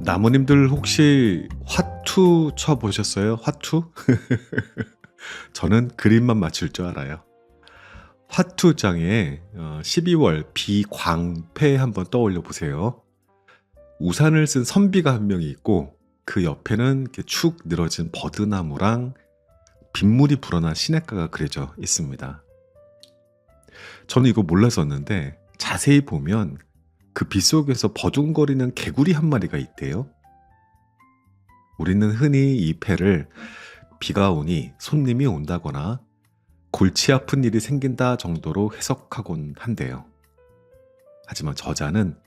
나무님들 혹시 화투 쳐보셨어요? 화투? 저는 그림만 맞출 줄 알아요. 화투장에 12월 비광패 한번 떠올려 보세요. 우산을 쓴 선비가 한 명이 있고 그 옆에는 이렇게 축 늘어진 버드나무랑 빗물이 불어난 시냇가가 그려져 있습니다. 저는 이거 몰랐었는데 자세히 보면 그 빗속에서 버둥거리는 개구리 한 마리가 있대요. 우리는 흔히 이 패를 비가 오니 손님이 온다거나 골치 아픈 일이 생긴다 정도로 해석하곤 한대요. 하지만 저자는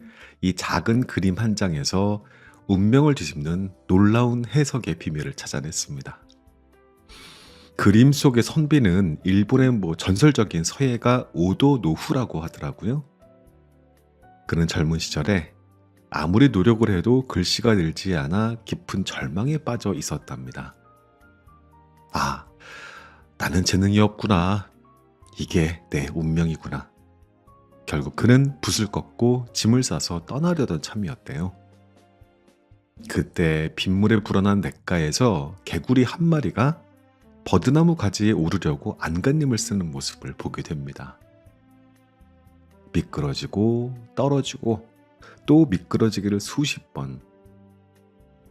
이 작은 그림 한 장에서 운명을 뒤집는 놀라운 해석의 비밀을 찾아냈습니다. 그림 속의 선비는 일본의 전설적인 서예가 오도 노후라고 하더라고요. 그는 젊은 시절에 아무리 노력을 해도 글씨가 늘지 않아 깊은 절망에 빠져 있었답니다. 아, 나는 재능이 없구나. 이게 내 운명이구나. 결국 그는 붓을 꺾고 짐을 싸서 떠나려던 참이었대요. 그때 빗물에 불어난 냇가에서 개구리 한 마리가 버드나무 가지에 오르려고 안간힘을 쓰는 모습을 보게 됩니다. 미끄러지고 떨어지고 또 미끄러지기를 수십 번.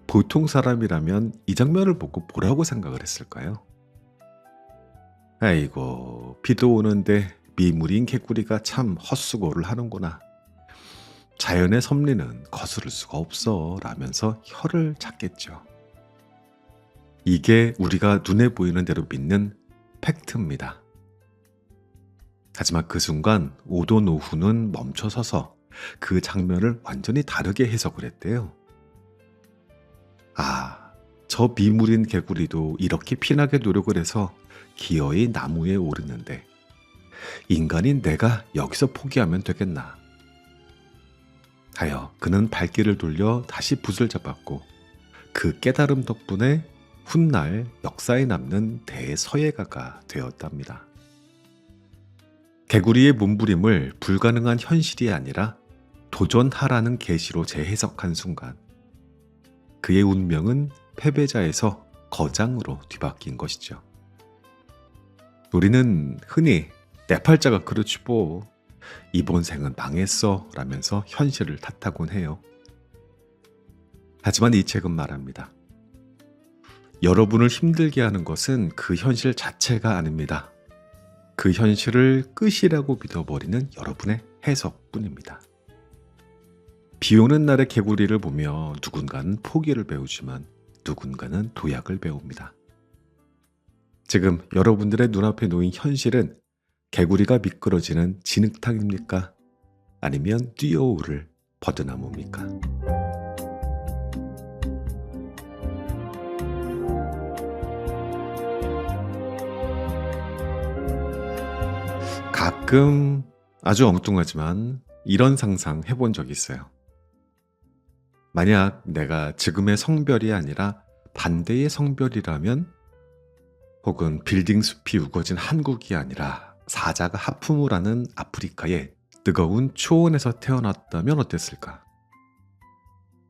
보통 사람이라면 이 장면을 보고 뭐라고 생각을 했을까요? 아이고, 비도 오는데 미물인 개구리가 참 헛수고를 하는구나. 자연의 섭리는 거스를 수가 없어 라면서 혀를 찼겠죠. 이게 우리가 눈에 보이는 대로 믿는 팩트입니다. 하지만 그 순간 오도 노후는 멈춰서서 그 장면을 완전히 다르게 해석을 했대요. 아, 저 미물인 개구리도 이렇게 피나게 노력을 해서 기어이 나무에 오르는데 인간인 내가 여기서 포기하면 되겠나. 하여 그는 발길을 돌려 다시 붓을 잡았고 그 깨달음 덕분에 훗날 역사에 남는 대서예가가 되었답니다. 개구리의 몸부림을 불가능한 현실이 아니라 도전하라는 계시로 재해석한 순간 그의 운명은 패배자에서 거장으로 뒤바뀐 것이죠. 우리는 흔히 내 팔자가 그렇지 뭐 이번 생은 망했어 라면서 현실을 탓하곤 해요. 하지만 이 책은 말합니다. 여러분을 힘들게 하는 것은 그 현실 자체가 아닙니다. 그 현실을 끝이라고 믿어버리는 여러분의 해석뿐입니다. 비 오는 날의 개구리를 보며 누군가는 포기를 배우지만 누군가는 도약을 배웁니다. 지금 여러분들의 눈앞에 놓인 현실은 개구리가 미끄러지는 진흙탕입니까? 아니면 뛰어오를 버드나무입니까? 가끔 아주 엉뚱하지만 이런 상상 해본 적이 있어요. 만약 내가 지금의 성별이 아니라 반대의 성별이라면 혹은 빌딩 숲이 우거진 한국이 아니라 사자가 하품을 하는 아프리카의 뜨거운 초원에서 태어났다면 어땠을까?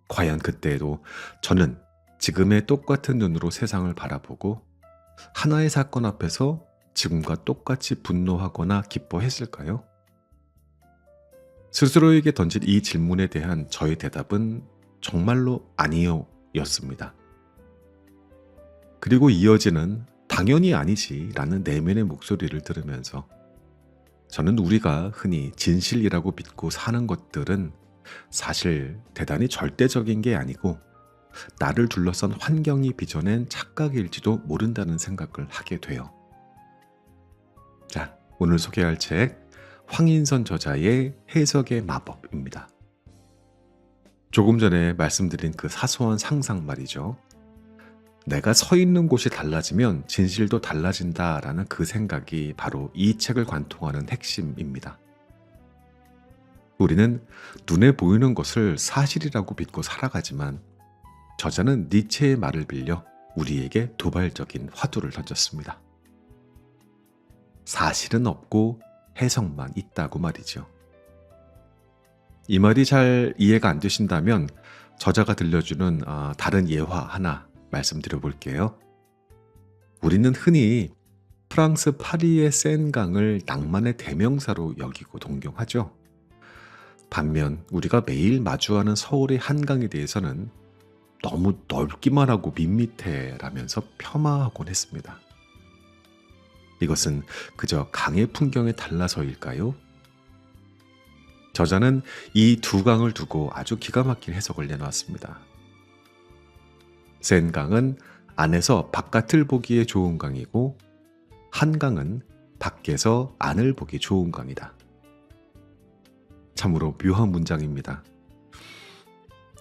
과연 그때에도 저는 지금의 똑같은 눈으로 세상을 바라보고 하나의 사건 앞에서 지금과 똑같이 분노하거나 기뻐했을까요? 스스로에게 던진 이 질문에 대한 저의 대답은 정말로 아니요 였습니다. 그리고 이어지는 당연히 아니지 라는 내면의 목소리를 들으면서 저는 우리가 흔히 진실이라고 믿고 사는 것들은 사실 대단히 절대적인 게 아니고 나를 둘러싼 환경이 빚어낸 착각일지도 모른다는 생각을 하게 돼요. 자, 오늘 소개할 책 황인선 저자의 해석의 마법입니다. 조금 전에 말씀드린 그 사소한 상상 말이죠. 내가 서 있는 곳이 달라지면 진실도 달라진다라는 그 생각이 바로 이 책을 관통하는 핵심입니다. 우리는 눈에 보이는 것을 사실이라고 믿고 살아가지만 저자는 니체의 말을 빌려 우리에게 도발적인 화두를 던졌습니다. 사실은 없고 해석만 있다고 말이죠. 이 말이 잘 이해가 안 되신다면 저자가 들려주는 다른 예화 하나 말씀드려 볼게요. 우리는 흔히 프랑스 파리의 센강을 낭만의 대명사로 여기고 동경하죠. 반면 우리가 매일 마주하는 서울의 한강에 대해서는 너무 넓기만 하고 밋밋해라면서 폄하하곤 했습니다. 이것은 그저 강의 풍경에 달라서일까요? 저자는 이 두 강을 두고 아주 기가 막힌 해석을 내놨습니다. 센강은 안에서 바깥을 보기에 좋은 강이고 한강은 밖에서 안을 보기 좋은 강이다. 참으로 묘한 문장입니다.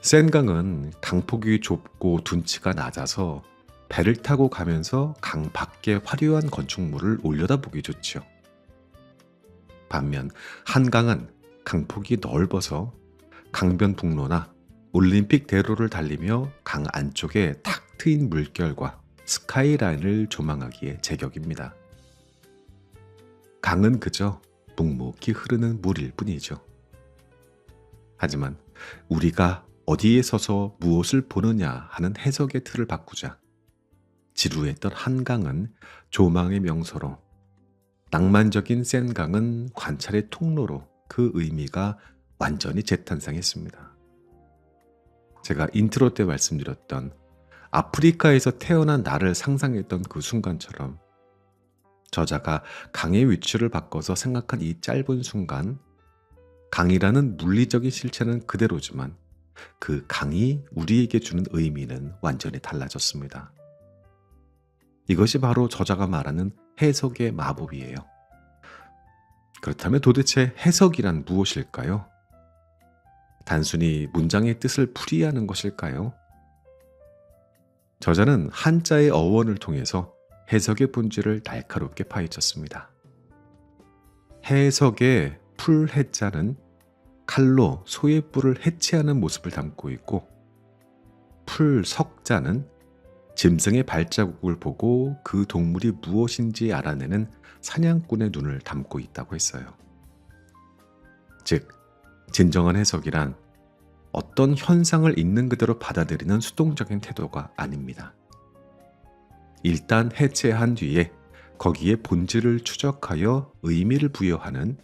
센강은 강폭이 좁고 둔치가 낮아서 배를 타고 가면서 강 밖의 화려한 건축물을 올려다보기 좋죠. 반면 한강은 강폭이 넓어서 강변북로나 올림픽 대로를 달리며 강 안쪽에 탁 트인 물결과 스카이라인을 조망하기에 제격입니다. 강은 그저 묵묵히 흐르는 물일 뿐이죠. 하지만 우리가 어디에 서서 무엇을 보느냐 하는 해석의 틀을 바꾸자 지루했던 한강은 조망의 명소로, 낭만적인 센강은 관찰의 통로로 그 의미가 완전히 재탄생했습니다. 제가 인트로 때 말씀드렸던 아프리카에서 태어난 나를 상상했던 그 순간처럼 저자가 강의 위치를 바꿔서 생각한 이 짧은 순간, 강이라는 물리적인 실체는 그대로지만 그 강이 우리에게 주는 의미는 완전히 달라졌습니다. 이것이 바로 저자가 말하는 해석의 마법이에요. 그렇다면 도대체 해석이란 무엇일까요? 단순히 문장의 뜻을 풀이하는 것일까요? 저자는 한자의 어원을 통해서 해석의 본질을 날카롭게 파헤쳤습니다. 해석의 풀해자는 칼로 소의 뿔을 해치하는 모습을 담고 있고, 풀석자는 짐승의 발자국을 보고 그 동물이 무엇인지 알아내는 사냥꾼의 눈을 담고 있다고 했어요. 즉, 진정한 해석이란 어떤 현상을 있는 그대로 받아들이는 수동적인 태도가 아닙니다. 일단 해체한 뒤에 거기에 본질을 추적하여 의미를 부여하는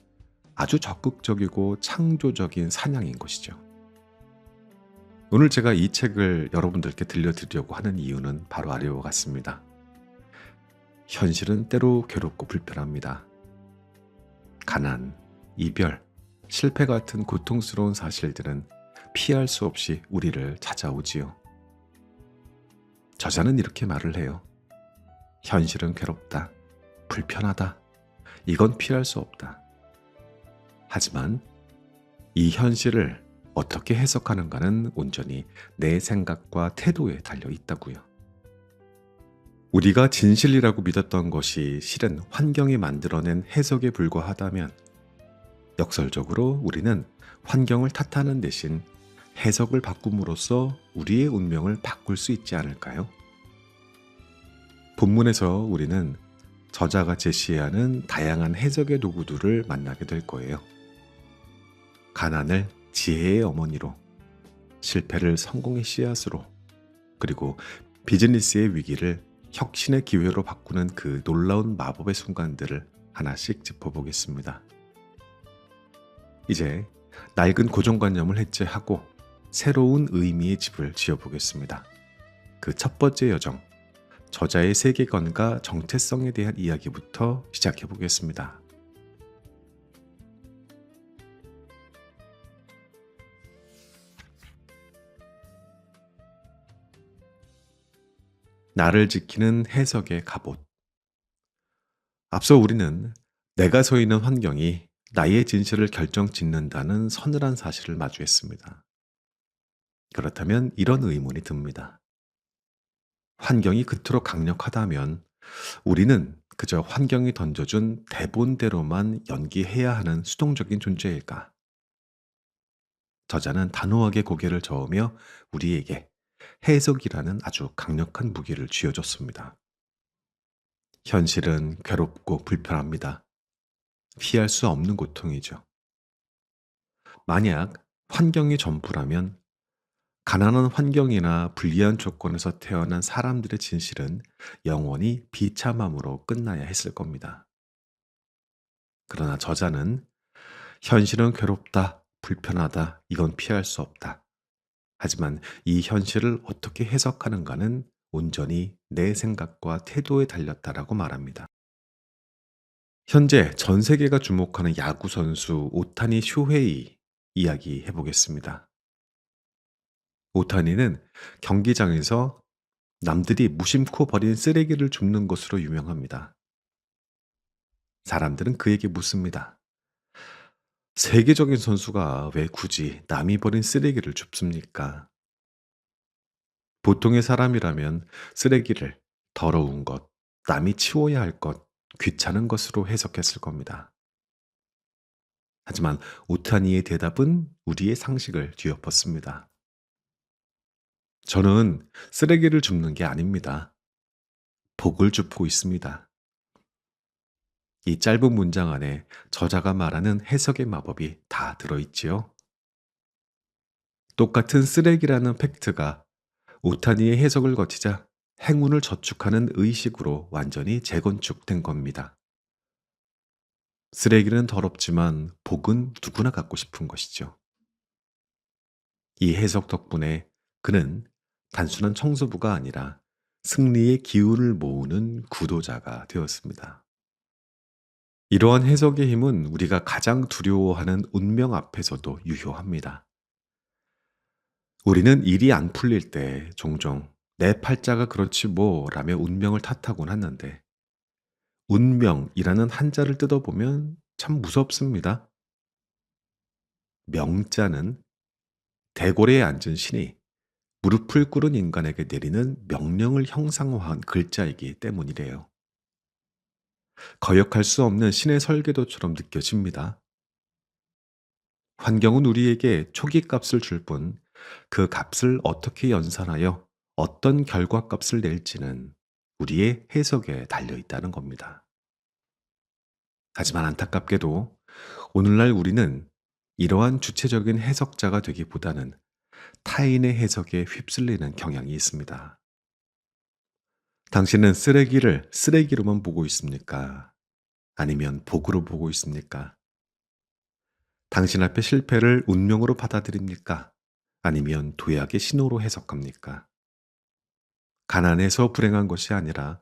아주 적극적이고 창조적인 사냥인 것이죠. 오늘 제가 이 책을 여러분들께 들려드리려고 하는 이유는 바로 아래와 같습니다. 현실은 때로 괴롭고 불편합니다. 가난, 이별, 실패 같은 고통스러운 사실들은 피할 수 없이 우리를 찾아오지요. 저자는 이렇게 말을 해요. 현실은 괴롭다, 불편하다, 이건 피할 수 없다. 하지만 이 현실을 어떻게 해석하는가는 온전히 내 생각과 태도에 달려 있다고요. 우리가 진실이라고 믿었던 것이 실은 환경이 만들어낸 해석에 불과하다면 역설적으로 우리는 환경을 탓하는 대신 해석을 바꿈으로써 우리의 운명을 바꿀 수 있지 않을까요? 본문에서 우리는 저자가 제시하는 다양한 해석의 도구들을 만나게 될 거예요. 가난을 지혜의 어머니로, 실패를 성공의 씨앗으로, 그리고 비즈니스의 위기를 혁신의 기회로 바꾸는 그 놀라운 마법의 순간들을 하나씩 짚어보겠습니다. 이제 낡은 고정관념을 해체하고 새로운 의미의 집을 지어보겠습니다. 그 첫 번째 여정, 저자의 세계관과 정체성에 대한 이야기부터 시작해보겠습니다. 나를 지키는 해석의 갑옷. 앞서 우리는 내가 서 있는 환경이 나의 진실을 결정짓는다는 서늘한 사실을 마주했습니다. 그렇다면 이런 의문이 듭니다. 환경이 그토록 강력하다면 우리는 그저 환경이 던져준 대본대로만 연기해야 하는 수동적인 존재일까? 저자는 단호하게 고개를 저으며 우리에게 해석이라는 아주 강력한 무기를 쥐어줬습니다. 현실은 괴롭고 불편합니다. 피할 수 없는 고통이죠. 만약 환경이 전부라면 가난한 환경이나 불리한 조건에서 태어난 사람들의 진실은 영원히 비참함으로 끝나야 했을 겁니다. 그러나 저자는 현실은 괴롭다, 불편하다, 이건 피할 수 없다. 하지만 이 현실을 어떻게 해석하는가는 온전히 내 생각과 태도에 달렸다라고 말합니다. 현재 전 세계가 주목하는 야구 선수 오타니 쇼헤이 이야기 해보겠습니다. 오타니는 경기장에서 남들이 무심코 버린 쓰레기를 줍는 것으로 유명합니다. 사람들은 그에게 묻습니다. 세계적인 선수가 왜 굳이 남이 버린 쓰레기를 줍습니까? 보통의 사람이라면 쓰레기를 더러운 것, 남이 치워야 할 것, 귀찮은 것으로 해석했을 겁니다. 하지만 오타니의 대답은 우리의 상식을 뒤엎었습니다. 저는 쓰레기를 줍는 게 아닙니다. 복을 줍고 있습니다. 이 짧은 문장 안에 저자가 말하는 해석의 마법이 다 들어있지요. 똑같은 쓰레기라는 팩트가 오타니의 해석을 거치자 행운을 저축하는 의식으로 완전히 재건축된 겁니다. 쓰레기는 더럽지만 복은 누구나 갖고 싶은 것이죠. 이 해석 덕분에 그는 단순한 청소부가 아니라 승리의 기운을 모으는 구도자가 되었습니다. 이러한 해석의 힘은 우리가 가장 두려워하는 운명 앞에서도 유효합니다. 우리는 일이 안 풀릴 때 종종 내 팔자가 그렇지 뭐 라며 운명을 탓하곤 하는데 운명이라는 한자를 뜯어보면 참 무섭습니다. 명자는 대궐에 앉은 신이 무릎을 꿇은 인간에게 내리는 명령을 형상화한 글자이기 때문이래요. 거역할 수 없는 신의 설계도처럼 느껴집니다. 환경은 우리에게 초기 값을 줄 뿐 그 값을 어떻게 연산하여 어떤 결과값을 낼지는 우리의 해석에 달려 있다는 겁니다. 하지만 안타깝게도 오늘날 우리는 이러한 주체적인 해석자가 되기보다는 타인의 해석에 휩쓸리는 경향이 있습니다. 당신은 쓰레기를 쓰레기로만 보고 있습니까? 아니면 복으로 보고 있습니까? 당신 앞의 실패를 운명으로 받아들입니까? 아니면 도약의 신호로 해석합니까? 가난해서 불행한 것이 아니라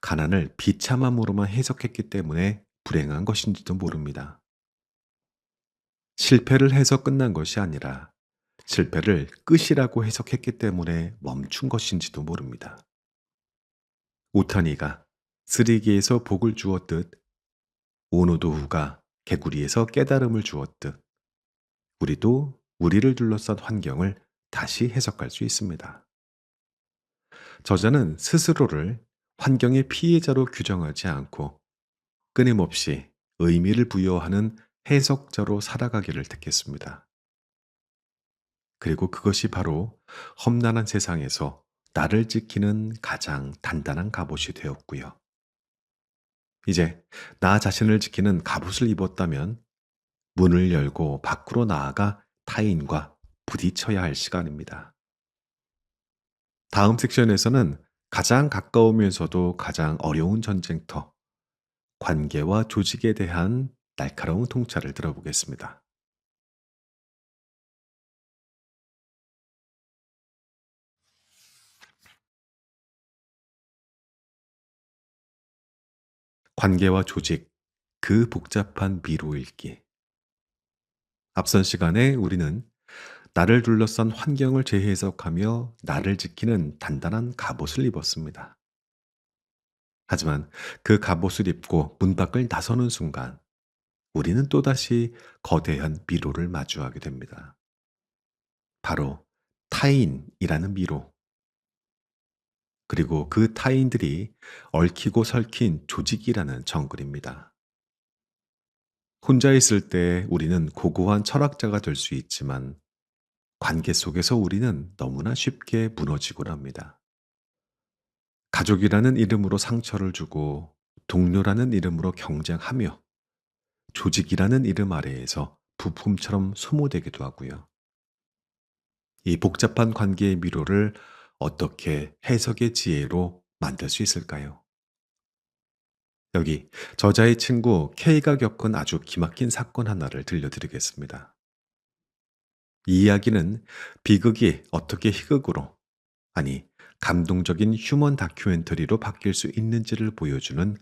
가난을 비참함으로만 해석했기 때문에 불행한 것인지도 모릅니다. 실패를 해서 끝난 것이 아니라 실패를 끝이라고 해석했기 때문에 멈춘 것인지도 모릅니다. 오타니가 쓰레기에서 복을 주었듯 오노도후가 개구리에서 깨달음을 주었듯 우리도 우리를 둘러싼 환경을 다시 해석할 수 있습니다. 저자는 스스로를 환경의 피해자로 규정하지 않고 끊임없이 의미를 부여하는 해석자로 살아가기를 택했습니다. 그리고 그것이 바로 험난한 세상에서 나를 지키는 가장 단단한 갑옷이 되었고요. 이제 나 자신을 지키는 갑옷을 입었다면 문을 열고 밖으로 나아가 타인과 부딪혀야 할 시간입니다. 다음 섹션에서는 가장 가까우면서도 가장 어려운 전쟁터, 관계와 조직에 대한 날카로운 통찰을 들어보겠습니다. 관계와 조직, 그 복잡한 미로 읽기. 앞선 시간에 우리는 나를 둘러싼 환경을 재해석하며 나를 지키는 단단한 갑옷을 입었습니다. 하지만 그 갑옷을 입고 문 밖을 나서는 순간 우리는 또다시 거대한 미로를 마주하게 됩니다. 바로 타인이라는 미로. 그리고 그 타인들이 얽히고 설킨 조직이라는 정글입니다. 혼자 있을 때 우리는 고고한 철학자가 될 수 있지만 관계 속에서 우리는 너무나 쉽게 무너지곤 합니다. 가족이라는 이름으로 상처를 주고 동료라는 이름으로 경쟁하며 조직이라는 이름 아래에서 부품처럼 소모되기도 하고요. 이 복잡한 관계의 미로를 어떻게 해석의 지혜로 만들 수 있을까요? 여기 저자의 친구 K가 겪은 아주 기막힌 사건 하나를 들려드리겠습니다. 이 이야기는 비극이 어떻게 희극으로, 아니, 감동적인 휴먼 다큐멘터리로 바뀔 수 있는지를 보여주는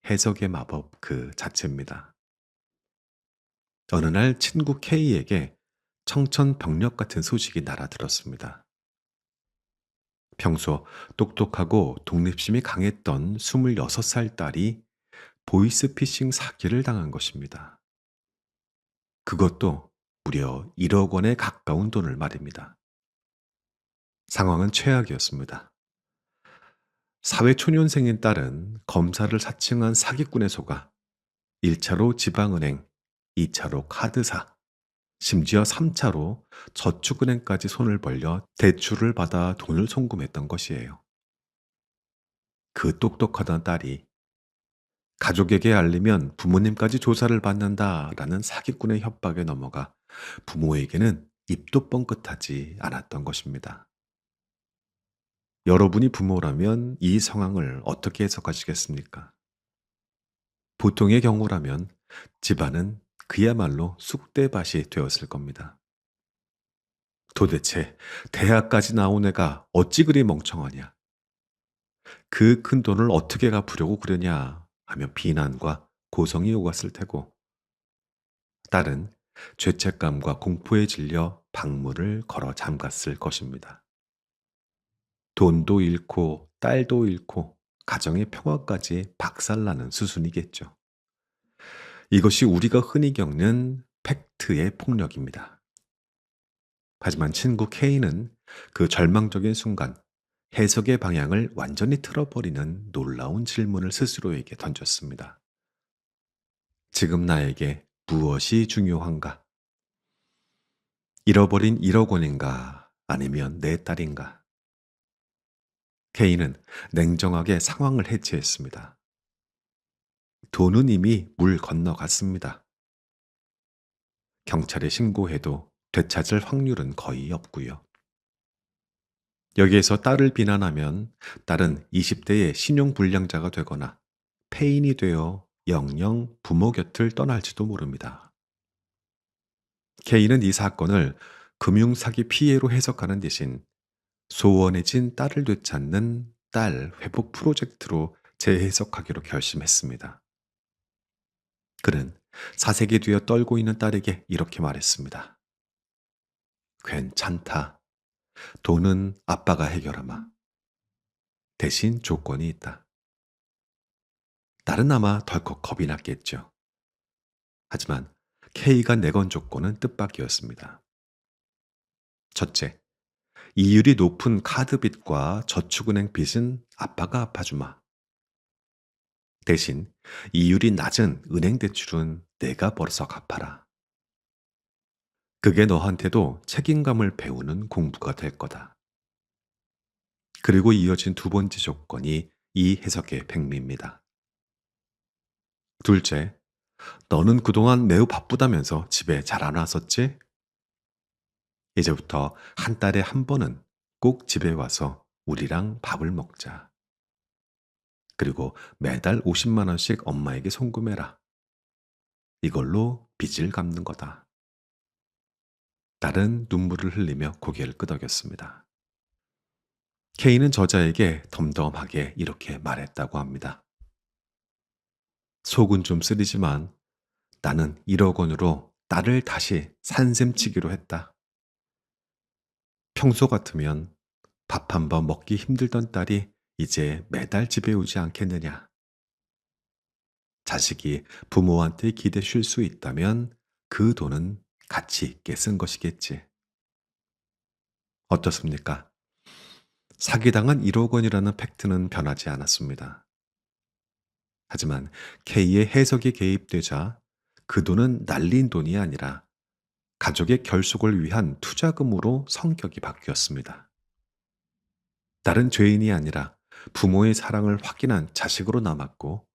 해석의 마법 그 자체입니다. 어느 날 친구 K에게 청천벽력 같은 소식이 날아들었습니다. 평소 똑똑하고 독립심이 강했던 26살 딸이 보이스피싱 사기를 당한 것입니다. 그것도 무려 1억 원에 가까운 돈을 말입니다. 상황은 최악이었습니다. 사회초년생인 딸은 검사를 사칭한 사기꾼에 속아 1차로 지방은행, 2차로 카드사, 심지어 3차로 저축은행까지 손을 벌려 대출을 받아 돈을 송금했던 것이에요. 그 똑똑하던 딸이 가족에게 알리면 부모님까지 조사를 받는다라는 사기꾼의 협박에 넘어가 부모에게는 입도 뻥끗하지 않았던 것입니다. 여러분이 부모라면 이 상황을 어떻게 해석하시겠습니까? 보통의 경우라면 집안은 그야말로 쑥대밭이 되었을 겁니다. 도대체 대학까지 나온 애가 어찌 그리 멍청하냐? 그 큰 돈을 어떻게 갚으려고 그러냐? 하며 비난과 고성이 오갔을 테고, 딸은 죄책감과 공포에 질려 방문을 걸어 잠갔을 것입니다. 돈도 잃고 딸도 잃고 가정의 평화까지 박살나는 수순이겠죠. 이것이 우리가 흔히 겪는 팩트의 폭력입니다. 하지만 친구 K는 그 절망적인 순간 해석의 방향을 완전히 틀어버리는 놀라운 질문을 스스로에게 던졌습니다. 지금 나에게 무엇이 중요한가? 잃어버린 1억 원인가? 아니면 내 딸인가? K는 냉정하게 상황을 해체했습니다. 돈은 이미 물 건너갔습니다. 경찰에 신고해도 되찾을 확률은 거의 없고요. 여기에서 딸을 비난하면 딸은 20대의 신용불량자가 되거나 폐인이 되어 영영 부모 곁을 떠날지도 모릅니다. K는 이 사건을 금융사기 피해로 해석하는 대신 소원해진 딸을 되찾는 딸 회복 프로젝트로 재해석하기로 결심했습니다. 그는 사색이 되어 떨고 있는 딸에게 이렇게 말했습니다. 괜찮다. 돈은 아빠가 해결하마. 대신 조건이 있다. 딸은 아마 덜컥 겁이 났겠죠. 하지만 K가 내건 조건은 뜻밖이었습니다. 첫째, 이율이 높은 카드빚과 저축은행 빚은 아빠가 갚아주마. 대신 이율이 낮은 은행 대출은 내가 벌어서 갚아라. 그게 너한테도 책임감을 배우는 공부가 될 거다. 그리고 이어진 두 번째 조건이 이 해석의 백미입니다. 둘째, 너는 그동안 매우 바쁘다면서 집에 잘 안 왔었지? 이제부터 한 달에 한 번은 꼭 집에 와서 우리랑 밥을 먹자. 그리고 매달 50만 원씩 엄마에게 송금해라. 이걸로 빚을 갚는 거다. 딸은 눈물을 흘리며 고개를 끄덕였습니다. K는 저자에게 덤덤하게 이렇게 말했다고 합니다. 속은 좀 쓰리지만 나는 1억 원으로 딸을 다시 산셈치기로 했다. 평소 같으면 밥 한 번 먹기 힘들던 딸이 이제 매달 집에 오지 않겠느냐. 자식이 부모한테 기대 쉴 수 있다면 그 돈은 가치 있게 쓴 것이겠지. 어떻습니까? 사기당한 1억 원이라는 팩트는 변하지 않았습니다. 하지만 K의 해석이 개입되자 그 돈은 날린 돈이 아니라 가족의 결속을 위한 투자금으로 성격이 바뀌었습니다. 딸은 죄인이 아니라 부모의 사랑을 확인한 자식으로 남았고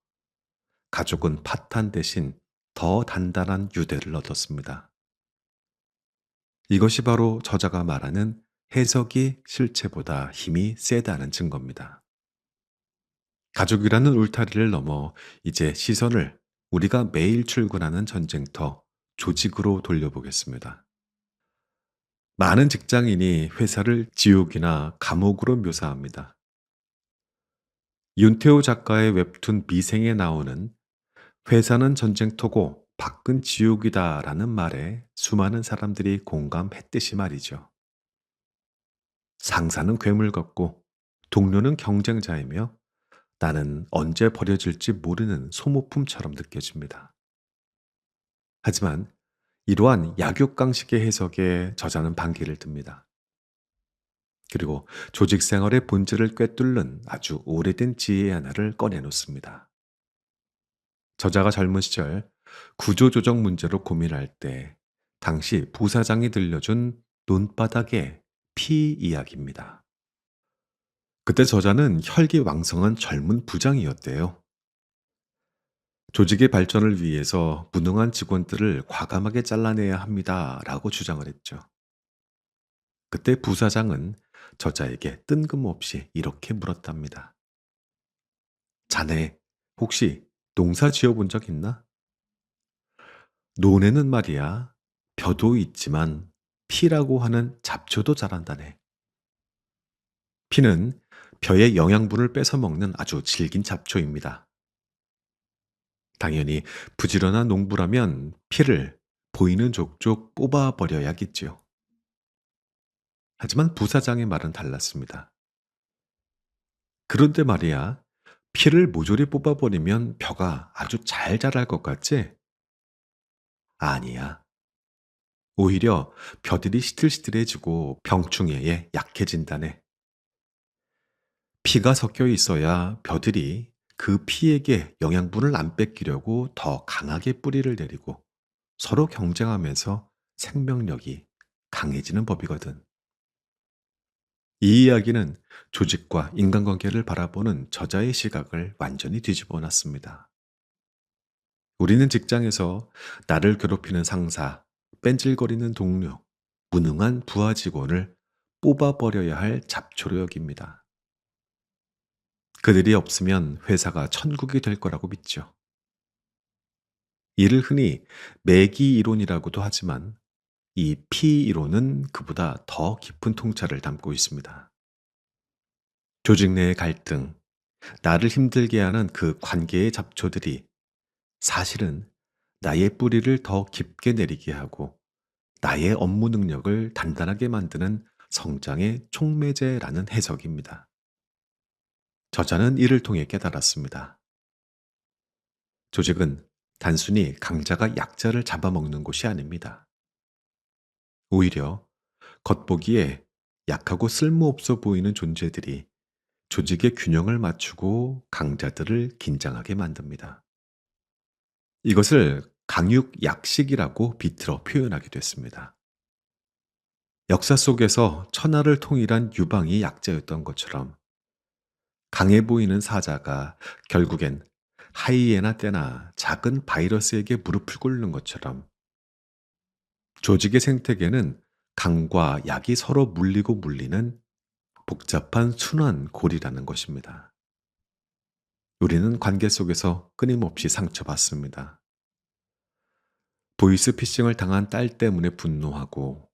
가족은 파탄 대신 더 단단한 유대를 얻었습니다. 이것이 바로 저자가 말하는 해석이 실체보다 힘이 세다는 증거입니다. 가족이라는 울타리를 넘어 이제 시선을 우리가 매일 출근하는 전쟁터, 조직으로 돌려보겠습니다. 많은 직장인이 회사를 지옥이나 감옥으로 묘사합니다. 윤태호 작가의 웹툰 미생에 나오는 회사는 전쟁터고 밖은 지옥이다라는 말에 수많은 사람들이 공감했듯이 말이죠. 상사는 괴물 같고 동료는 경쟁자이며 나는 언제 버려질지 모르는 소모품처럼 느껴집니다. 하지만 이러한 약육강식의 해석에 저자는 반기를 듭니다. 그리고 조직 생활의 본질을 꿰뚫는 아주 오래된 지혜 하나를 꺼내놓습니다. 저자가 젊은 시절 구조조정 문제로 고민할 때 당시 부사장이 들려준 논바닥의 피 이야기입니다. 그때 저자는 혈기왕성한 젊은 부장이었대요. 조직의 발전을 위해서 무능한 직원들을 과감하게 잘라내야 합니다. 라고 주장을 했죠. 그때 부사장은 저자에게 뜬금없이 이렇게 물었답니다. 자네, 혹시 농사 지어본 적 있나? 논에는 말이야, 벼도 있지만 피라고 하는 잡초도 자란다네. 피는 벼의 영양분을 뺏어 먹는 아주 질긴 잡초입니다. 당연히 부지런한 농부라면 피를 보이는 족족 뽑아버려야겠지요. 하지만 부사장의 말은 달랐습니다. 그런데 말이야, 피를 모조리 뽑아버리면 벼가 아주 잘 자랄 것 같지? 아니야. 오히려 벼들이 시들시들해지고 병충해에 약해진다네. 피가 섞여 있어야 벼들이 그 피에게 영양분을 안 뺏기려고 더 강하게 뿌리를 내리고 서로 경쟁하면서 생명력이 강해지는 법이거든. 이 이야기는 조직과 인간관계를 바라보는 저자의 시각을 완전히 뒤집어 놨습니다. 우리는 직장에서 나를 괴롭히는 상사, 뺀질거리는 동료, 무능한 부하 직원을 뽑아버려야 할 잡초로 여깁니다. 그들이 없으면 회사가 천국이 될 거라고 믿죠. 이를 흔히 매기 이론이라고도 하지만 이 피 이론은 그보다 더 깊은 통찰을 담고 있습니다. 조직 내의 갈등, 나를 힘들게 하는 그 관계의 잡초들이 사실은 나의 뿌리를 더 깊게 내리게 하고 나의 업무 능력을 단단하게 만드는 성장의 촉매제라는 해석입니다. 저자는 이를 통해 깨달았습니다. 조직은 단순히 강자가 약자를 잡아먹는 곳이 아닙니다. 오히려 겉보기에 약하고 쓸모없어 보이는 존재들이 조직의 균형을 맞추고 강자들을 긴장하게 만듭니다. 이것을 강육약식이라고 비틀어 표현하게 됐습니다. 역사 속에서 천하를 통일한 유방이 약자였던 것처럼 강해 보이는 사자가 결국엔 하이에나 때나 작은 바이러스에게 무릎을 꿇는 것처럼 조직의 생태계는 강과 약이 서로 물리고 물리는 복잡한 순환 고리라는 것입니다. 우리는 관계 속에서 끊임없이 상처받습니다. 보이스피싱을 당한 딸 때문에 분노하고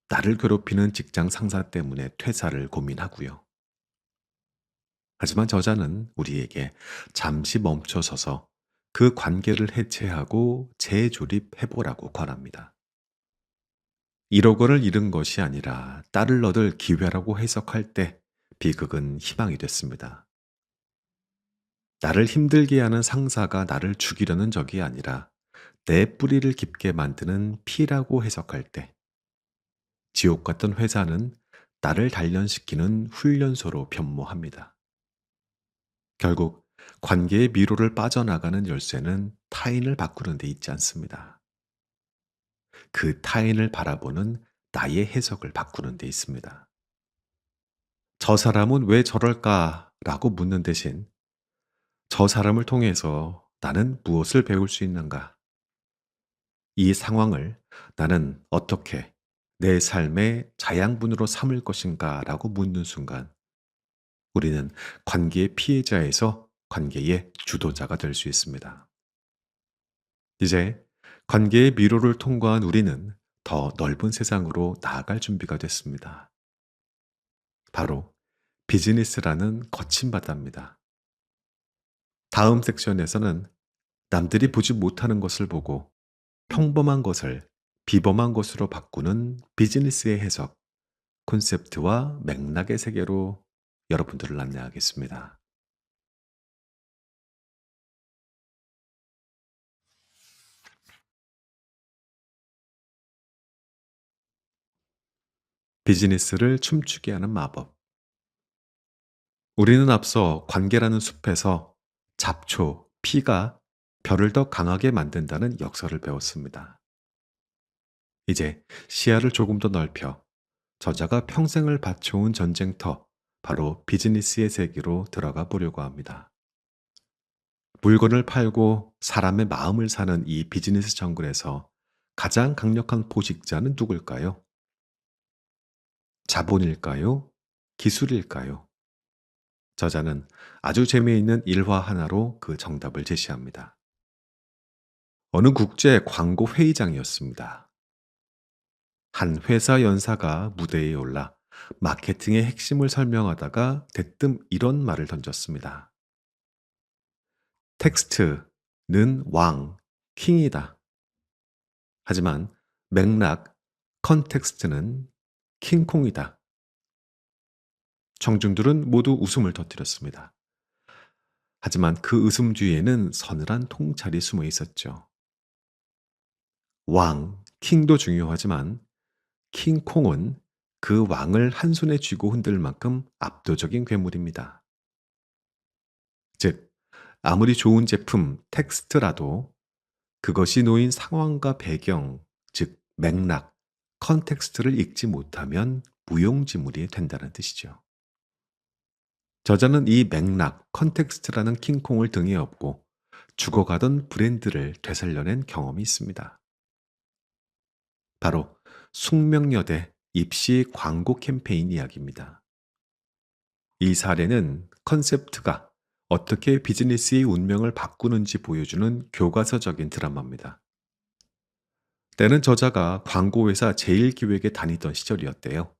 나를 괴롭히는 직장 상사 때문에 퇴사를 고민하고요. 하지만 저자는 우리에게 잠시 멈춰서서 그 관계를 해체하고 재조립해보라고 권합니다. 1억 원을 잃은 것이 아니라 딸을 얻을 기회라고 해석할 때 비극은 희망이 됐습니다. 나를 힘들게 하는 상사가 나를 죽이려는 적이 아니라 내 뿌리를 깊게 만드는 피라고 해석할 때 지옥 같던 회사는 나를 단련시키는 훈련소로 변모합니다. 결국 관계의 미로를 빠져나가는 열쇠는 타인을 바꾸는 데 있지 않습니다. 그 타인을 바라보는 나의 해석을 바꾸는 데 있습니다. 저 사람은 왜 저럴까? 라고 묻는 대신 저 사람을 통해서 나는 무엇을 배울 수 있는가? 이 상황을 나는 어떻게 내 삶의 자양분으로 삼을 것인가 라고 묻는 순간 우리는 관계의 피해자에서 관계의 주도자가 될 수 있습니다. 이제 관계의 미로를 통과한 우리는 더 넓은 세상으로 나아갈 준비가 됐습니다. 바로 비즈니스라는 거친 바다입니다. 다음 섹션에서는 남들이 보지 못하는 것을 보고 평범한 것을 비범한 것으로 바꾸는 비즈니스의 해석, 콘셉트와 맥락의 세계로 여러분들을 안내하겠습니다. 비즈니스를 춤추게 하는 마법. 우리는 앞서 관계라는 숲에서 잡초, 피가 별을 더 강하게 만든다는 역설을 배웠습니다. 이제 시야를 조금 더 넓혀 저자가 평생을 바쳐온 전쟁터, 바로 비즈니스의 세계로 들어가 보려고 합니다. 물건을 팔고 사람의 마음을 사는 이 비즈니스 정글에서 가장 강력한 포식자는 누굴까요? 자본일까요? 기술일까요? 저자는 아주 재미있는 일화 하나로 그 정답을 제시합니다. 어느 국제 광고 회의장이었습니다. 한 회사 연사가 무대에 올라 마케팅의 핵심을 설명하다가 대뜸 이런 말을 던졌습니다. 텍스트는 왕, 킹이다. 하지만 맥락, 컨텍스트는 킹콩이다. 청중들은 모두 웃음을 터뜨렸습니다. 하지만 그 웃음 뒤에는 서늘한 통찰이 숨어 있었죠. 왕, 킹도 중요하지만 킹콩은 그 왕을 한 손에 쥐고 흔들 만큼 압도적인 괴물입니다. 즉, 아무리 좋은 제품, 텍스트라도 그것이 놓인 상황과 배경, 즉 맥락, 컨텍스트를 읽지 못하면 무용지물이 된다는 뜻이죠. 저자는 이 맥락, 컨텍스트라는 킹콩을 등에 업고 죽어가던 브랜드를 되살려낸 경험이 있습니다. 바로 숙명여대 입시 광고 캠페인 이야기입니다. 이 사례는 컨셉트가 어떻게 비즈니스의 운명을 바꾸는지 보여주는 교과서적인 드라마입니다. 때는 저자가 광고회사 제1기획에 다니던 시절이었대요.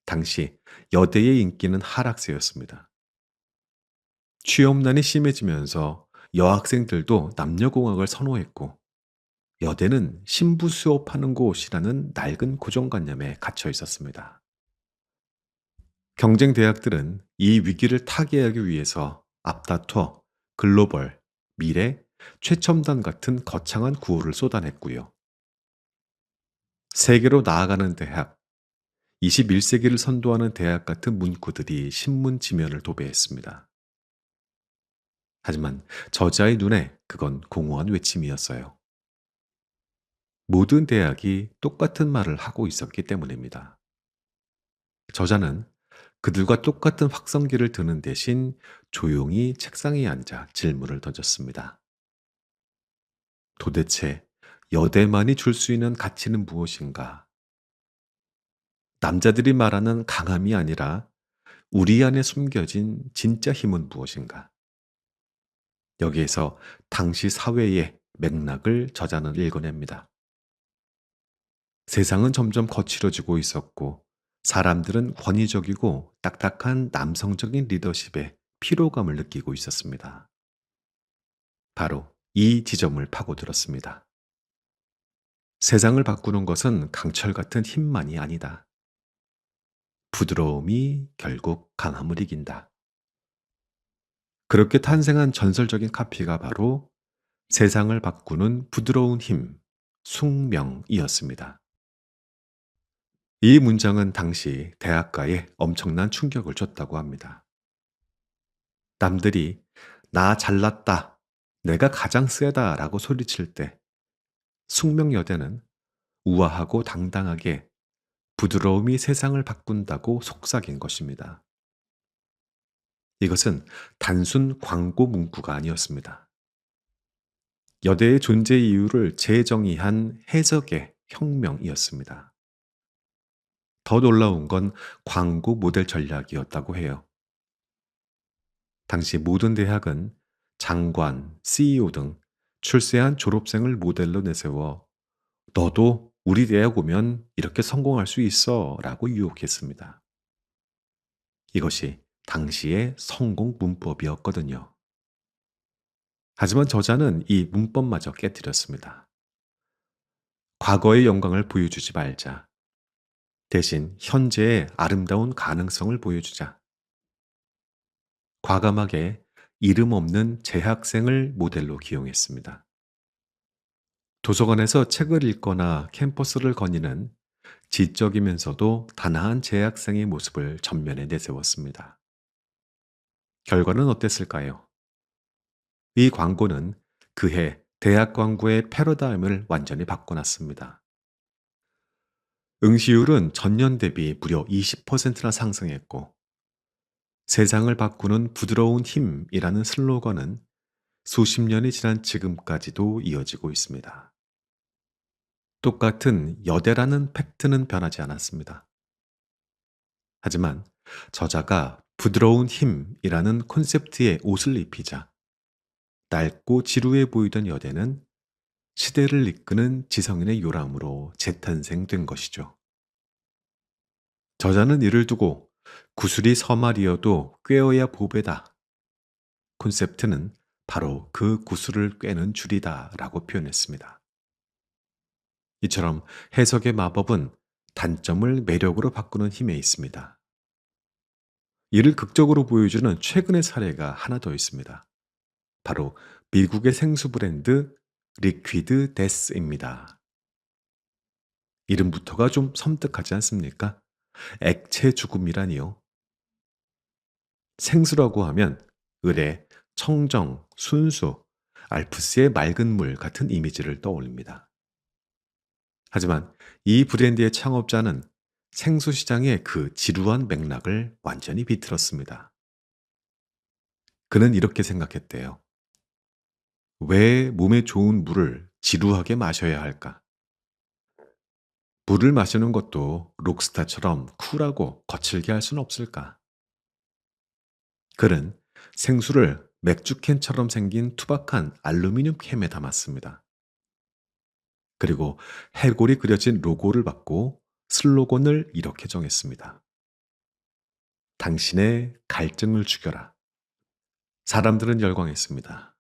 당시 여대의 인기는 하락세였습니다. 취업난이 심해지면서 여학생들도 남녀공학을 선호했고 여대는 신부 수업하는 곳이라는 낡은 고정관념에 갇혀 있었습니다. 경쟁 대학들은 이 위기를 타개하기 위해서 앞다퉈 글로벌, 미래, 최첨단 같은 거창한 구호를 쏟아냈고요. 세계로 나아가는 대학, 21세기를 선도하는 대학 같은 문구들이 신문 지면을 도배했습니다. 하지만 저자의 눈에 그건 공허한 외침이었어요. 모든 대학이 똑같은 말을 하고 있었기 때문입니다. 저자는 그들과 똑같은 확성기를 드는 대신 조용히 책상에 앉아 질문을 던졌습니다. 도대체 여대만이 줄 수 있는 가치는 무엇인가? 남자들이 말하는 강함이 아니라 우리 안에 숨겨진 진짜 힘은 무엇인가? 여기에서 당시 사회의 맥락을 저자는 읽어냅니다. 세상은 점점 거칠어지고 있었고 사람들은 권위적이고 딱딱한 남성적인 리더십에 피로감을 느끼고 있었습니다. 바로 이 지점을 파고들었습니다. 세상을 바꾸는 것은 강철 같은 힘만이 아니다. 부드러움이 결국 강함을 이긴다. 그렇게 탄생한 전설적인 카피가 바로 세상을 바꾸는 부드러운 힘, 숙명이었습니다. 이 문장은 당시 대학가에 엄청난 충격을 줬다고 합니다. 남들이 나 잘났다, 내가 가장 세다 라고 소리칠 때 숙명여대는 우아하고 당당하게 부드러움이 세상을 바꾼다고 속삭인 것입니다. 이것은 단순 광고 문구가 아니었습니다. 여대의 존재 이유를 재정의한 해석의 혁명이었습니다. 더 놀라운 건 광고 모델 전략이었다고 해요. 당시 모든 대학은 장관, CEO 등 출세한 졸업생을 모델로 내세워 너도 우리 대학 오면 이렇게 성공할 수 있어 라고 유혹했습니다. 이것이 당시의 성공 문법이었거든요. 하지만 저자는 이 문법마저 깨뜨렸습니다. 과거의 영광을 보여주지 말자. 대신 현재의 아름다운 가능성을 보여주자. 과감하게 이름 없는 재학생을 모델로 기용했습니다. 도서관에서 책을 읽거나 캠퍼스를 거니는 지적이면서도 단아한 재학생의 모습을 전면에 내세웠습니다. 결과는 어땠을까요? 이 광고는 그해 대학 광고의 패러다임을 완전히 바꿔놨습니다. 응시율은 전년 대비 무려 20%나 상승했고, 세상을 바꾸는 부드러운 힘이라는 슬로건은 수십 년이 지난 지금까지도 이어지고 있습니다. 똑같은 여대라는 팩트는 변하지 않았습니다. 하지만 저자가 부드러운 힘이라는 콘셉트의 옷을 입히자 낡고 지루해 보이던 여대는 시대를 이끄는 지성인의 요람으로 재탄생된 것이죠. 저자는 이를 두고 구슬이 서말이어도 꿰어야 보배다. 콘셉트는 바로 그 구슬을 꿰는 줄이다 라고 표현했습니다. 이처럼 해석의 마법은 단점을 매력으로 바꾸는 힘에 있습니다. 이를 극적으로 보여주는 최근의 사례가 하나 더 있습니다. 바로 미국의 생수 브랜드 리퀴드 데스입니다. 이름부터가 좀 섬뜩하지 않습니까? 액체 죽음이라니요. 생수라고 하면 의뢰, 청정, 순수, 알프스의 맑은 물 같은 이미지를 떠올립니다. 하지만 이 브랜드의 창업자는 생수 시장의 그 지루한 맥락을 완전히 비틀었습니다. 그는 이렇게 생각했대요. 왜 몸에 좋은 물을 지루하게 마셔야 할까? 물을 마시는 것도 록스타처럼 쿨하고 거칠게 할 수는 없을까? 그는 생수를 맥주캔처럼 생긴 투박한 알루미늄 캔에 담았습니다. 그리고 해골이 그려진 로고를 받고 슬로건을 이렇게 정했습니다. 당신의 갈증을 죽여라. 사람들은 열광했습니다.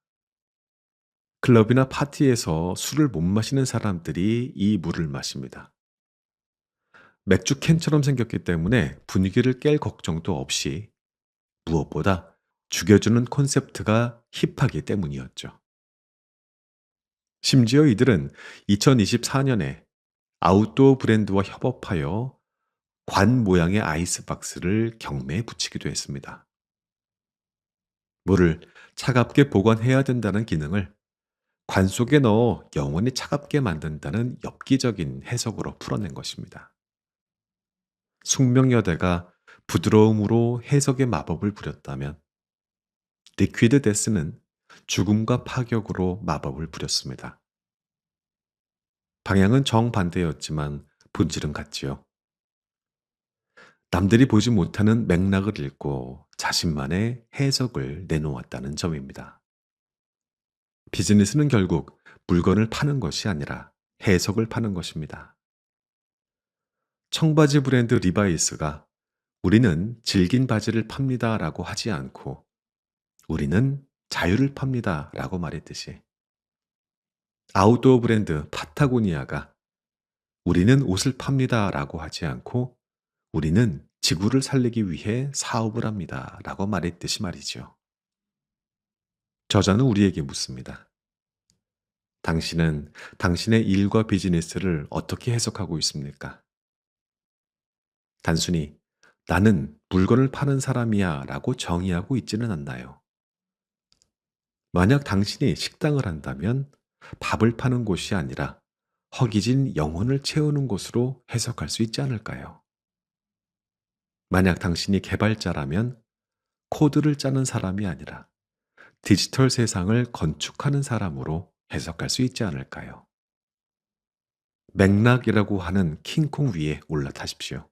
클럽이나 파티에서 술을 못 마시는 사람들이 이 물을 마십니다. 맥주 캔처럼 생겼기 때문에 분위기를 깰 걱정도 없이 무엇보다 죽여주는 콘셉트가 힙하기 때문이었죠. 심지어 이들은 2024년에 아웃도어 브랜드와 협업하여 관 모양의 아이스박스를 경매에 붙이기도 했습니다. 물을 차갑게 보관해야 된다는 기능을 관 속에 넣어 영원히 차갑게 만든다는 엽기적인 해석으로 풀어낸 것입니다. 숙명여대가 부드러움으로 해석의 마법을 부렸다면 리퀴드 데스는 죽음과 파격으로 마법을 부렸습니다. 방향은 정반대였지만 본질은 같지요. 남들이 보지 못하는 맥락을 읽고 자신만의 해석을 내놓았다는 점입니다. 비즈니스는 결국 물건을 파는 것이 아니라 해석을 파는 것입니다. 청바지 브랜드 리바이스가 우리는 질긴 바지를 팝니다 라고 하지 않고 우리는 자유를 팝니다 라고 말했듯이 아웃도어 브랜드 파타고니아가 우리는 옷을 팝니다 라고 하지 않고 우리는 지구를 살리기 위해 사업을 합니다 라고 말했듯이 말이죠. 저자는 우리에게 묻습니다. 당신은 당신의 일과 비즈니스를 어떻게 해석하고 있습니까? 단순히 나는 물건을 파는 사람이야 라고 정의하고 있지는 않나요? 만약 당신이 식당을 한다면 밥을 파는 곳이 아니라 허기진 영혼을 채우는 곳으로 해석할 수 있지 않을까요? 만약 당신이 개발자라면 코드를 짜는 사람이 아니라 디지털 세상을 건축하는 사람으로 해석할 수 있지 않을까요? 맥락이라고 하는 킹콩 위에 올라타십시오.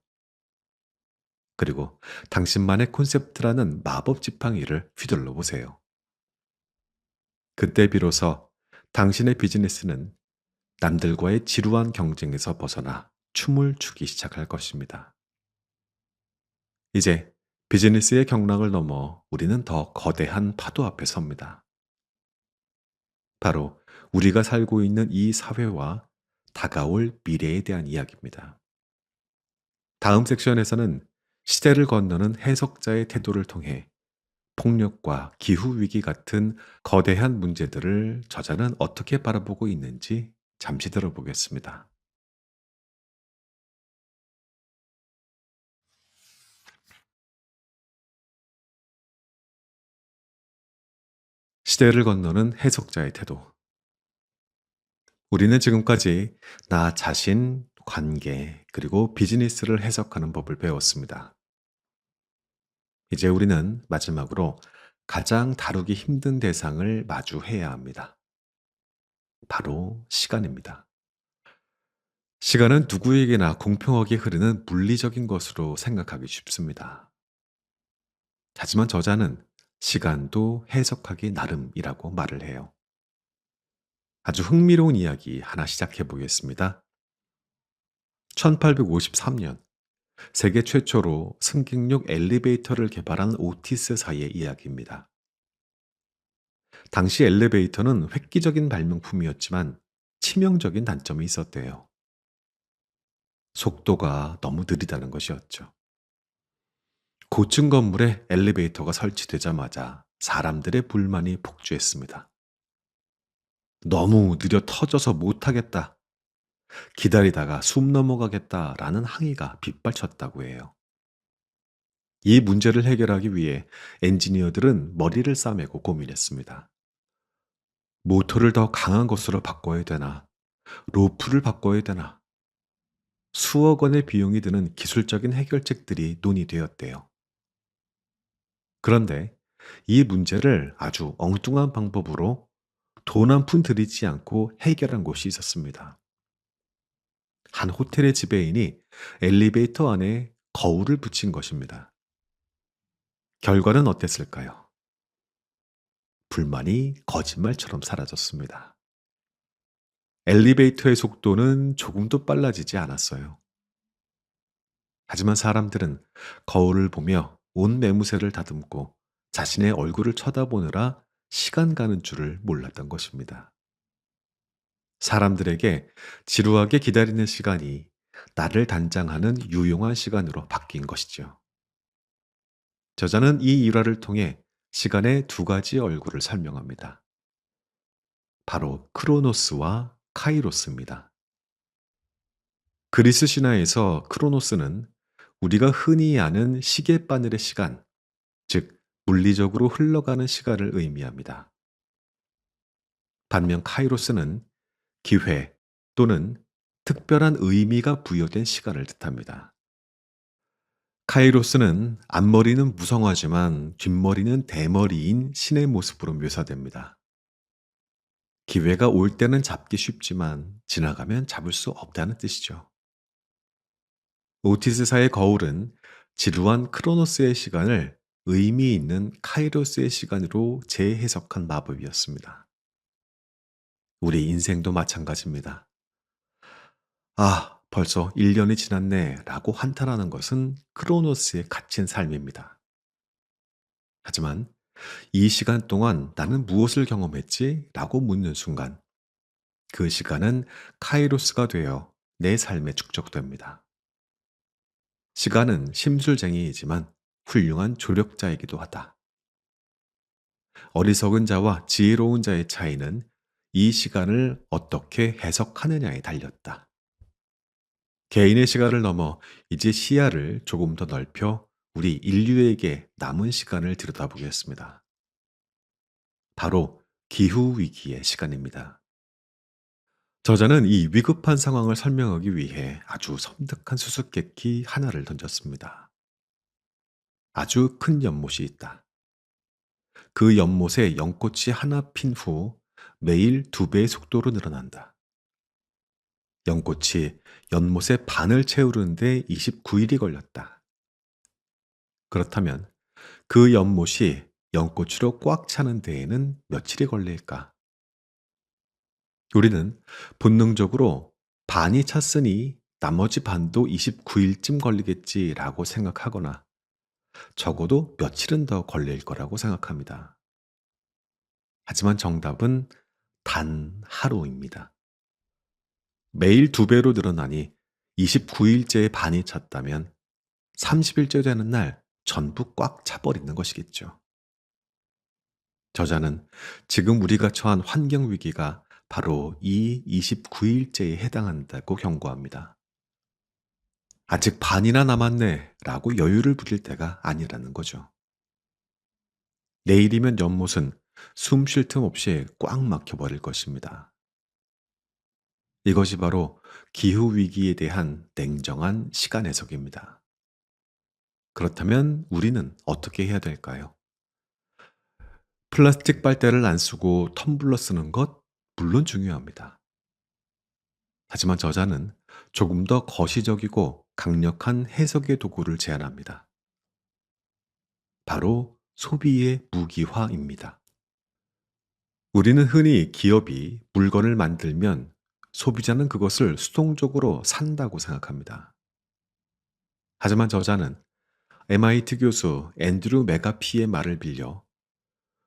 그리고 당신만의 콘셉트라는 마법 지팡이를 휘둘러 보세요. 그때 비로소 당신의 비즈니스는 남들과의 지루한 경쟁에서 벗어나 춤을 추기 시작할 것입니다. 이제 비즈니스의 경랑을 넘어 우리는 더 거대한 파도 앞에 섭니다. 바로 우리가 살고 있는 이 사회와 다가올 미래에 대한 이야기입니다. 다음 섹션에서는 시대를 건너는 해석자의 태도를 통해 폭력과 기후위기 같은 거대한 문제들을 저자는 어떻게 바라보고 있는지 잠시 들어보겠습니다. 시대를 건너는 해석자의 태도. 우리는 지금까지 나 자신, 관계, 그리고 비즈니스를 해석하는 법을 배웠습니다. 이제 우리는 마지막으로 가장 다루기 힘든 대상을 마주해야 합니다. 바로 시간입니다. 시간은 누구에게나 공평하게 흐르는 물리적인 것으로 생각하기 쉽습니다. 하지만 저자는 시간도 해석하기 나름이라고 말을 해요. 아주 흥미로운 이야기 하나 시작해 보겠습니다. 1853년 세계 최초로 승객용 엘리베이터를 개발한 오티스사의 이야기입니다. 당시 엘리베이터는 획기적인 발명품이었지만 치명적인 단점이 있었대요. 속도가 너무 느리다는 것이었죠. 고층 건물에 엘리베이터가 설치되자마자 사람들의 불만이 폭주했습니다. 너무 느려 터져서 못하겠다. 기다리다가 숨 넘어가겠다라는 항의가 빗발쳤다고 해요. 이 문제를 해결하기 위해 엔지니어들은 머리를 싸매고 고민했습니다. 모터를 더 강한 것으로 바꿔야 되나? 로프를 바꿔야 되나? 수억 원의 비용이 드는 기술적인 해결책들이 논의되었대요. 그런데 이 문제를 아주 엉뚱한 방법으로 돈 한 푼 들이지 않고 해결한 곳이 있었습니다. 한 호텔의 지배인이 엘리베이터 안에 거울을 붙인 것입니다. 결과는 어땠을까요? 불만이 거짓말처럼 사라졌습니다. 엘리베이터의 속도는 조금도 빨라지지 않았어요. 하지만 사람들은 거울을 보며 온 매무새를 다듬고 자신의 얼굴을 쳐다보느라 시간 가는 줄을 몰랐던 것입니다. 사람들에게 지루하게 기다리는 시간이 나를 단장하는 유용한 시간으로 바뀐 것이죠. 저자는 이 일화를 통해 시간의 두 가지 얼굴을 설명합니다. 바로 크로노스와 카이로스입니다. 그리스 신화에서 크로노스는 우리가 흔히 아는 시계바늘의 시간, 즉 물리적으로 흘러가는 시간을 의미합니다. 반면 카이로스는 기회 또는 특별한 의미가 부여된 시간을 뜻합니다. 카이로스는 앞머리는 무성하지만 뒷머리는 대머리인 신의 모습으로 묘사됩니다. 기회가 올 때는 잡기 쉽지만 지나가면 잡을 수 없다는 뜻이죠. 오티스사의 거울은 지루한 크로노스의 시간을 의미 있는 카이로스의 시간으로 재해석한 마법이었습니다. 우리 인생도 마찬가지입니다. 아, 벌써 1년이 지났네 라고 한탄하는 것은 크로노스에 갇힌 삶입니다. 하지만 이 시간 동안 나는 무엇을 경험했지? 라고 묻는 순간 그 시간은 카이로스가 되어 내 삶에 축적됩니다. 시간은 심술쟁이이지만 훌륭한 조력자이기도 하다. 어리석은 자와 지혜로운 자의 차이는 이 시간을 어떻게 해석하느냐에 달렸다. 개인의 시간을 넘어 이제 시야를 조금 더 넓혀 우리 인류에게 남은 시간을 들여다보겠습니다. 바로 기후위기의 시간입니다. 저자는 이 위급한 상황을 설명하기 위해 아주 섬뜩한 수수께끼 하나를 던졌습니다. 아주 큰 연못이 있다. 그 연못에 연꽃이 하나 핀 후 매일 2배의 속도로 늘어난다. 연꽃이 연못의 반을 채우는데 29일이 걸렸다. 그렇다면 그 연못이 연꽃으로 꽉 차는 데에는 며칠이 걸릴까? 우리는 본능적으로 반이 찼으니 나머지 반도 29일쯤 걸리겠지라고 생각하거나 적어도 며칠은 더 걸릴 거라고 생각합니다. 하지만 정답은 단 하루입니다. 매일 두 배로 늘어나니 29일째의 반이 찼다면 30일째 되는 날 전부 꽉 차버리는 것이겠죠. 저자는 지금 우리가 처한 환경 위기가 바로 이 29일째에 해당한다고 경고합니다. 아직 반이나 남았네 라고 여유를 부릴 때가 아니라는 거죠. 내일이면 연못은 숨 쉴 틈 없이 꽉 막혀버릴 것입니다. 이것이 바로 기후위기에 대한 냉정한 시간 해석입니다. 그렇다면 우리는 어떻게 해야 될까요? 플라스틱 빨대를 안 쓰고 텀블러 쓰는 것, 물론 중요합니다. 하지만 저자는 조금 더 거시적이고 강력한 해석의 도구를 제안합니다. 바로 소비의 무기화입니다. 우리는 흔히 기업이 물건을 만들면 소비자는 그것을 수동적으로 산다고 생각합니다. 하지만 저자는 MIT 교수 앤드류 메가피의 말을 빌려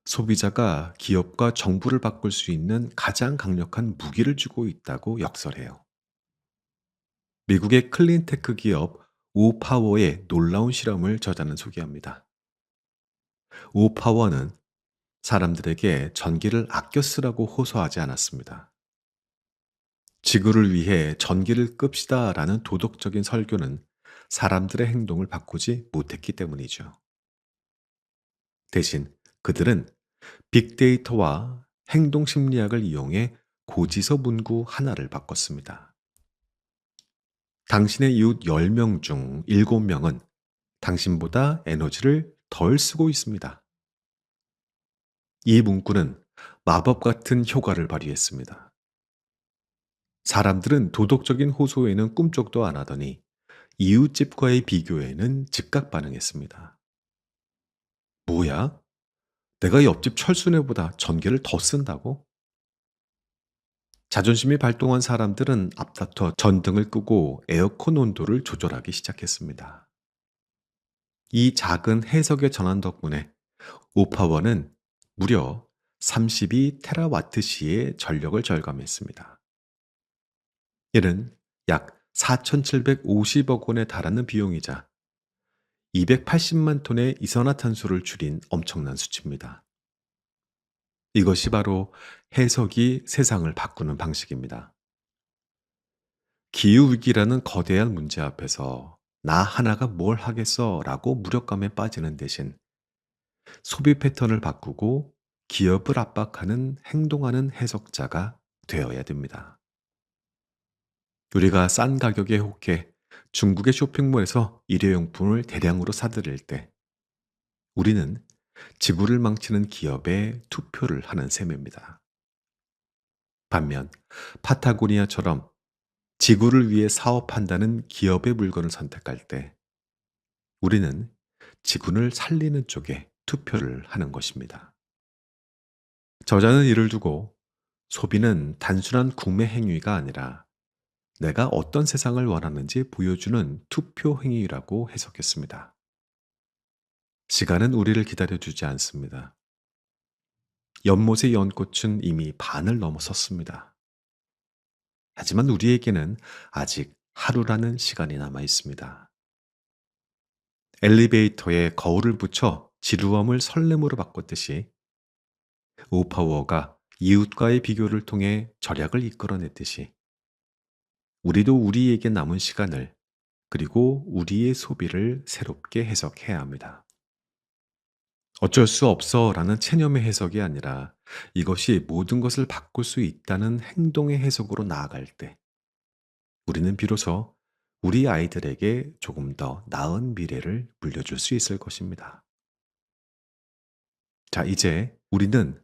소비자가 기업과 정부를 바꿀 수 있는 가장 강력한 무기를 쥐고 있다고 역설해요. 미국의 클린테크 기업 오파워의 놀라운 실험을 저자는 소개합니다. 오파워는 사람들에게 전기를 아껴 쓰라고 호소하지 않았습니다. 지구를 위해 전기를 끕시다라는 도덕적인 설교는 사람들의 행동을 바꾸지 못했기 때문이죠. 대신 그들은 빅데이터와 행동 심리학을 이용해 고지서 문구 하나를 바꿨습니다. 당신의 이웃 10명 중 7명은 당신보다 에너지를 덜 쓰고 있습니다. 이 문구는 마법 같은 효과를 발휘했습니다. 사람들은 도덕적인 호소에는 꿈쩍도 안 하더니 이웃집과의 비교에는 즉각 반응했습니다. 뭐야? 내가 옆집 철수네보다 전기를 더 쓴다고? 자존심이 발동한 사람들은 앞다퉈 전등을 끄고 에어컨 온도를 조절하기 시작했습니다. 이 작은 해석의 전환 덕분에 오파워는 무려 32테라와트시의 전력을 절감했습니다. 이는 약 4,750억 원에 달하는 비용이자 280만 톤의 이산화탄소를 줄인 엄청난 수치입니다. 이것이 바로 해석이 세상을 바꾸는 방식입니다. 기후위기라는 거대한 문제 앞에서 나 하나가 뭘 하겠어 라고 무력감에 빠지는 대신 소비 패턴을 바꾸고 기업을 압박하는 행동하는 해석자가 되어야 됩니다. 우리가 싼 가격에 혹해 중국의 쇼핑몰에서 일회용품을 대량으로 사들일 때 우리는 지구를 망치는 기업에 투표를 하는 셈입니다. 반면 파타고니아처럼 지구를 위해 사업한다는 기업의 물건을 선택할 때 우리는 지구를 살리는 쪽에 투표를 하는 것입니다. 저자는 이를 두고 소비는 단순한 구매 행위가 아니라 내가 어떤 세상을 원하는지 보여주는 투표 행위라고 해석했습니다. 시간은 우리를 기다려주지 않습니다. 연못의 연꽃은 이미 반을 넘어섰습니다. 하지만 우리에게는 아직 하루라는 시간이 남아 있습니다. 엘리베이터에 거울을 붙여 지루함을 설렘으로 바꿨듯이 오파워가 이웃과의 비교를 통해 절약을 이끌어냈듯이 우리도 우리에게 남은 시간을 그리고 우리의 소비를 새롭게 해석해야 합니다. 어쩔 수 없어 라는 체념의 해석이 아니라 이것이 모든 것을 바꿀 수 있다는 행동의 해석으로 나아갈 때 우리는 비로소 우리 아이들에게 조금 더 나은 미래를 물려줄 수 있을 것입니다. 자, 이제 우리는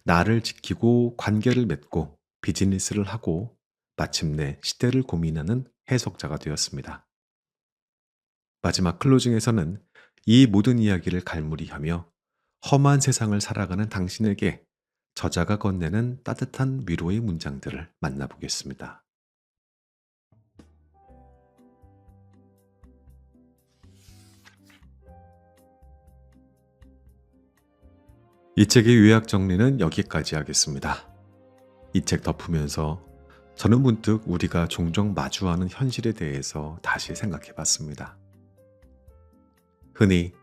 나를 지키고 관계를 맺고 비즈니스를 하고 마침내 시대를 고민하는 해석자가 되었습니다. 마지막 클로징에서는 이 모든 이야기를 갈무리하며 험한 세상을 살아가는 당신에게 저자가 건네는 따뜻한 위로의 문장들을 만나보겠습니다. 이 책의 요약 정리는 여기까지 하겠습니다. 이 책 덮으면서 저는 문득 우리가 종종 마주하는 현실에 대해서 다시 생각해 봤습니다. 흔히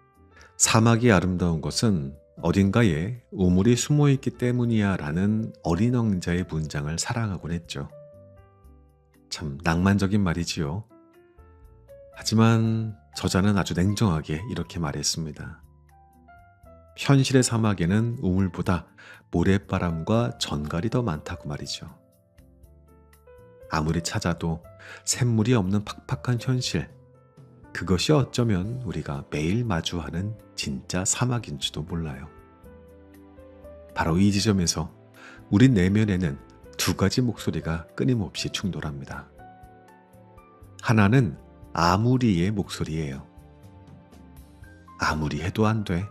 사막이 아름다운 것은 어딘가에 우물이 숨어 있기 때문이야 라는 어린 왕자의 문장을 사랑하곤 했죠. 참 낭만적인 말이지요. 하지만 저자는 아주 냉정하게 이렇게 말했습니다. 현실의 사막에는 우물보다 모래바람과 전갈이 더 많다고 말이죠. 아무리 찾아도 샘물이 없는 팍팍한 현실, 그것이 어쩌면 우리가 매일 마주하는 진짜 사막인지도 몰라요. 바로 이 지점에서 우리 내면에는 두 가지 목소리가 끊임없이 충돌합니다. 하나는 아무리의 목소리예요. 아무리 해도 안 돼.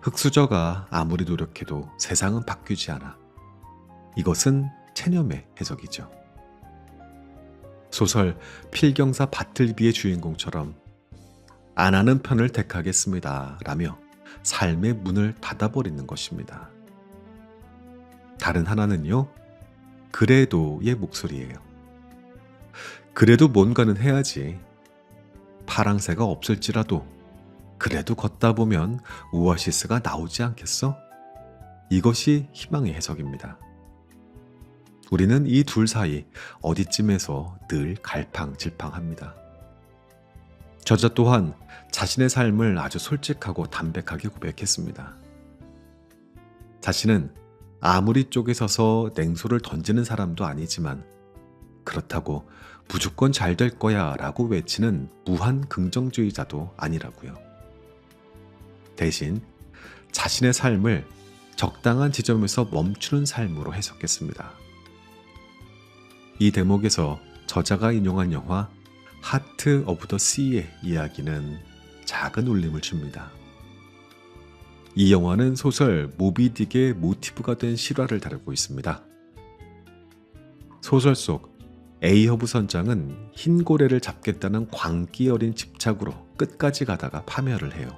흑수저가 아무리 노력해도 세상은 바뀌지 않아. 이것은 체념의 해석이죠. 소설 필경사 바틀비의 주인공처럼 안 하는 편을 택하겠습니다 라며 삶의 문을 닫아버리는 것입니다. 다른 하나는요, 그래도의 목소리예요. 그래도 뭔가는 해야지. 파랑새가 없을지라도 그래도 걷다 보면 오아시스가 나오지 않겠어? 이것이 희망의 해석입니다. 우리는 이 둘 사이 어디쯤에서 늘 갈팡질팡합니다. 저자 또한 자신의 삶을 아주 솔직하고 담백하게 고백했습니다. 자신은 아무리 쪽에 서서 냉소를 던지는 사람도 아니지만 그렇다고 무조건 잘 될 거야 라고 외치는 무한 긍정주의자도 아니라고요. 대신 자신의 삶을 적당한 지점에서 멈추는 삶으로 해석했습니다. 이 대목에서 저자가 인용한 영화 하트 오브 더 씨의 이야기는 작은 울림을 줍니다. 이 영화는 소설 모비딕의 모티브가 된 실화를 다루고 있습니다. 소설 속 에이허브 선장은 흰 고래를 잡겠다는 광기 어린 집착으로 끝까지 가다가 파멸을 해요.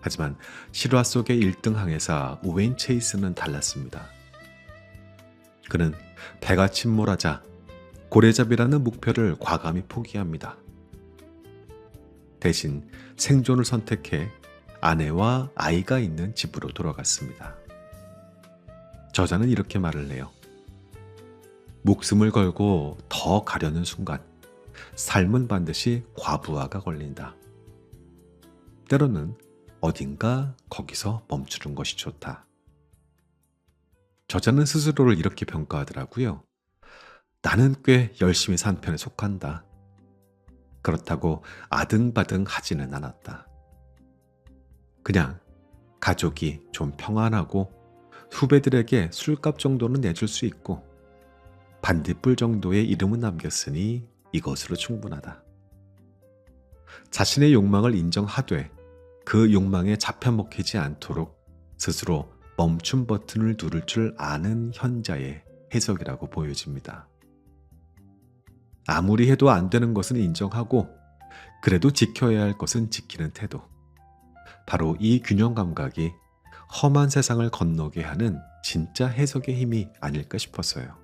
하지만 실화 속의 1등 항해사 오웬 체이스는 달랐습니다. 그는 배가 침몰하자 고래잡이라는 목표를 과감히 포기합니다. 대신 생존을 선택해 아내와 아이가 있는 집으로 돌아갔습니다. 저자는 이렇게 말을 해요. 목숨을 걸고 더 가려는 순간 삶은 반드시 과부하가 걸린다. 때로는 어딘가 거기서 멈추는 것이 좋다. 저자는 스스로를 이렇게 평가하더라고요. 나는 꽤 열심히 산 편에 속한다. 그렇다고 아등바등 하지는 않았다. 그냥 가족이 좀 평안하고 후배들에게 술값 정도는 내줄 수 있고 반딧불 정도의 이름은 남겼으니 이것으로 충분하다. 자신의 욕망을 인정하되 그 욕망에 잡혀먹히지 않도록 스스로 멈춤 버튼을 누를 줄 아는 현자의 해석이라고 보여집니다. 아무리 해도 안 되는 것은 인정하고 그래도 지켜야 할 것은 지키는 태도. 바로 이 균형 감각이 험한 세상을 건너게 하는 진짜 해석의 힘이 아닐까 싶었어요.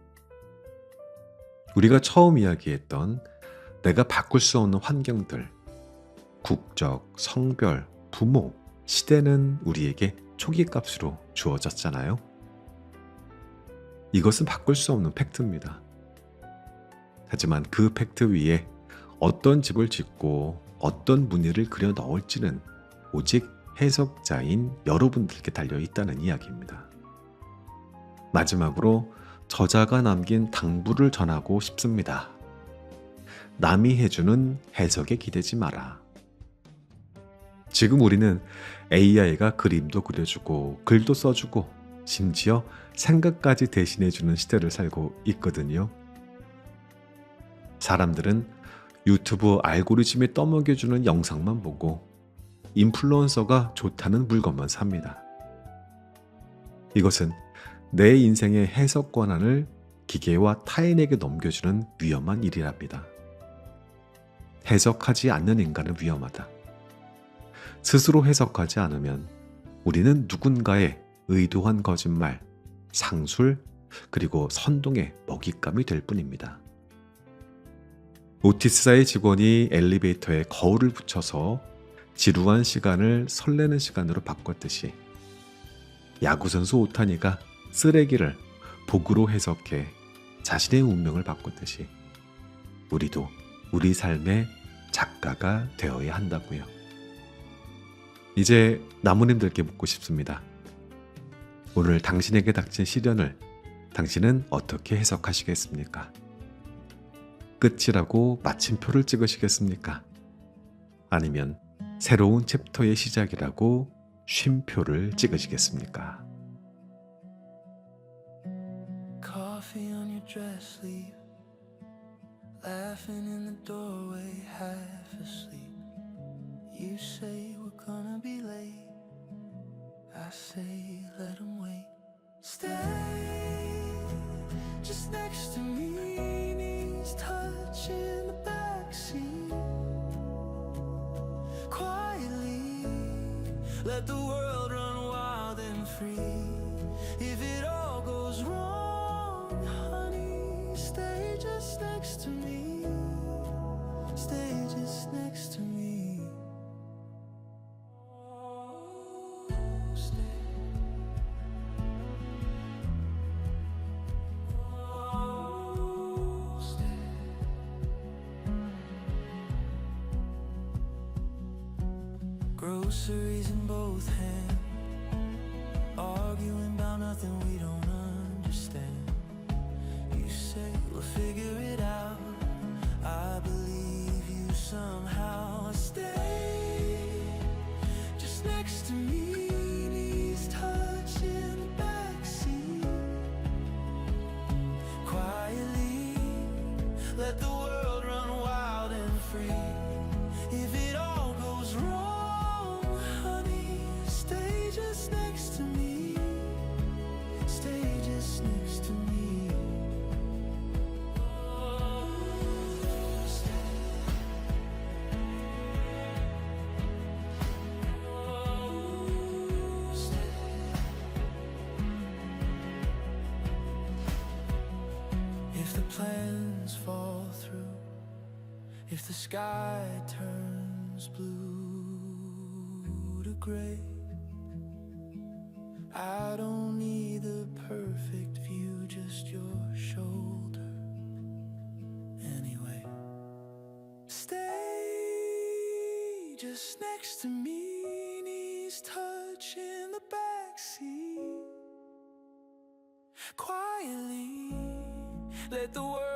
우리가 처음 이야기했던 내가 바꿀 수 없는 환경들, 국적, 성별, 부모, 시대는 우리에게 초기값으로 주어졌잖아요. 이것은 바꿀 수 없는 팩트입니다. 하지만 그 팩트 위에 어떤 집을 짓고 어떤 무늬를 그려 넣을지는 오직 해석자인 여러분들께 달려있다는 이야기입니다. 마지막으로 저자가 남긴 당부를 전하고 싶습니다. 남이 해주는 해석에 기대지 마라. 지금 우리는 AI가 그림도 그려주고 글도 써주고 심지어 생각까지 대신해주는 시대를 살고 있거든요. 사람들은 유튜브 알고리즘에 떠먹여주는 영상만 보고 인플루언서가 좋다는 물건만 삽니다. 이것은 내 인생의 해석 권한을 기계와 타인에게 넘겨주는 위험한 일이랍니다. 해석하지 않는 인간은 위험하다. 스스로 해석하지 않으면 우리는 누군가의 의도한 거짓말, 상술, 그리고 선동의 먹잇감이 될 뿐입니다. 오티스사의 직원이 엘리베이터에 거울을 붙여서 지루한 시간을 설레는 시간으로 바꿨듯이 야구선수 오타니가 쓰레기를 복으로 해석해 자신의 운명을 바꿨듯이 우리도 우리 삶의 작가가 되어야 한다고요. 이제 나무님들께 묻고 싶습니다. 오늘 당신에게 닥친 시련을 당신은 어떻게 해석하시겠습니까? 끝이라고 마침표를 찍으시겠습니까? 아니면 새로운 챕터의 시작이라고 쉼표를 찍으시겠습니까? Coffee on your dress sleeve, laughing in the doorway, half asleep. You say we're gonna be late, I say let 'em wait. Stay just next to me, knees touching the backseat. Quietly let the world run wild and free. If it all goes wrong, honey, stay just next to me. Stay just next to me. Stay. Stay. Groceries in both hands, arguing about nothing we don't understand. You say we'll figure it out, I believe you somehow. Stay just next to me, knees touching the backseat. Quietly let the world run wild and free. If it all goes wrong, honey, stay just next to me. Stay just next to me. Stay. Stay. If the plans fall through, if the sky turns blue to gray, I don't need the perfect view, just your shoulder. Anyway, stay just next to me, knees touching the backseat. Quietly let the world